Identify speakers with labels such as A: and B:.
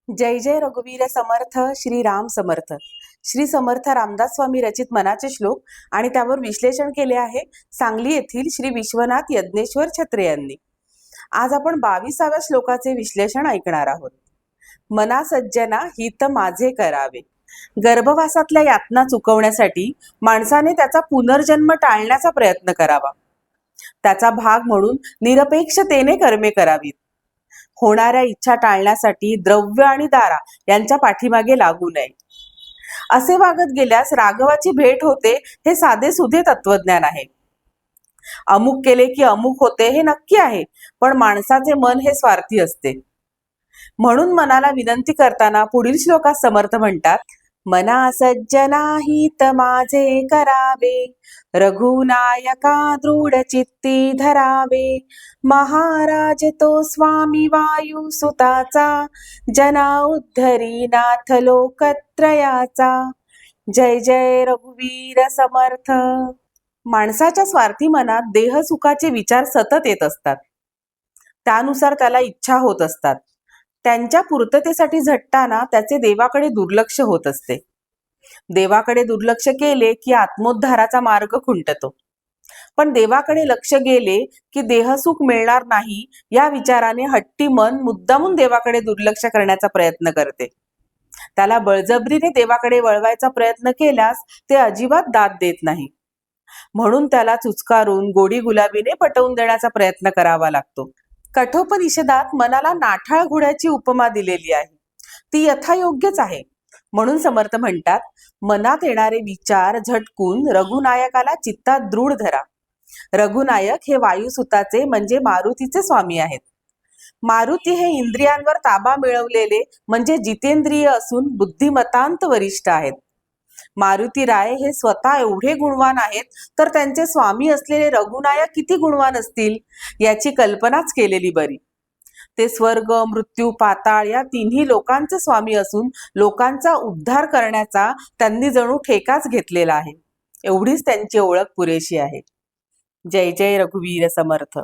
A: जय जय रघुवीर समर्थ श्री राम समर्थ. श्री समर्थ रामदास स्वामी रचित मनाचे श्लोक आणि त्यावर विश्लेषण केले आहे सांगली येथील श्री विश्वनाथ यज्ञेश्वर छत्रे यांनी. आज आपण 22व्या श्लोकाचे विश्लेषण ऐकणार आहोत. मना सज्जना हित माझे करावे. गर्भवासातल्या यातना चुकवण्यासाठी माणसाने त्याचा पुनर्जन्म टाळण्याचा प्रयत्न करावा. त्याचा भाग म्हणून निरपेक्षतेने कर्मे करावीत. होणाऱ्या इच्छा टाळण्यासाठी द्रव्य आणि दारा यांच्या पाठीमागे लागू नये. असे वागत गेल्यास राघवाची भेट होते हे साधे सुधे तत्वज्ञान आहे. अमुक केले की अमुक होते हे नक्की आहे, पण माणसाचे मन हे स्वार्थी असते. म्हणून मनाला विनंती करताना पुढील श्लोकात समर्थ म्हणतात, मना सज्जना हित माझे करावे, रघुनायका दृढ चित्ती धरावे. महाराज तो स्वामी वायू सुताचा, जना उद्धरी नाथ लोकत्रयाचा. जय जय रघुवीर समर्थ. माणसाच्या स्वार्थी मनात देह सुखाचे विचार सतत येत असतात. त्यानुसार त्याला इच्छा होत असतात. त्यांच्या पूर्ततेसाठी झटताना त्याचे देवाकडे दुर्लक्ष होत असते. देवाकडे दुर्लक्ष केले की आत्मोद्धाराचा मार्ग खुंटतो. पण देवाकडे लक्ष गेले की देहसुख मिळणार नाही या विचाराने हट्टी मन मुद्दामून देवाकडे दुर्लक्ष करण्याचा प्रयत्न करते. त्याला बळजबरीने देवाकडे वळवायचा प्रयत्न केल्यास ते अजिबात दाद देत नाही. म्हणून त्याला चुचकारून गोडी गुलाबीने पटवून देण्याचा प्रयत्न करावा लागतो. कठोपनिषदात मनाला नाठाळ घोड्याची उपमा दिलेली आहे. ती यथायोग्यच आहे. म्हणून समर्थ म्हणतात, मनात येणारे विचार झटकून रघुनायकाला चित्तात दृढ धरा. रघुनायक हे वायुसुताचे म्हणजे मारुतीचे स्वामी आहेत. मारुती हे इंद्रियांवर ताबा मिळवलेले म्हणजे जितेंद्रिय असून बुद्धिमतांत वरिष्ठ आहेत. मारुती राय हे स्वतः एवढे गुणवान आहेत, तर त्यांचे स्वामी असलेले रघुनायक किती गुणवान असतील याची कल्पनाच केलेली बरी. ते स्वर्ग, मृत्यू, पाताळ या तिन्ही लोकांचे स्वामी असून लोकांचा उद्धार करण्याचा त्यांनी जणू ठेकाच घेतलेला आहे. एवढीच त्यांची ओळख पुरेशी आहे. जय जय रघुवीर समर्थ.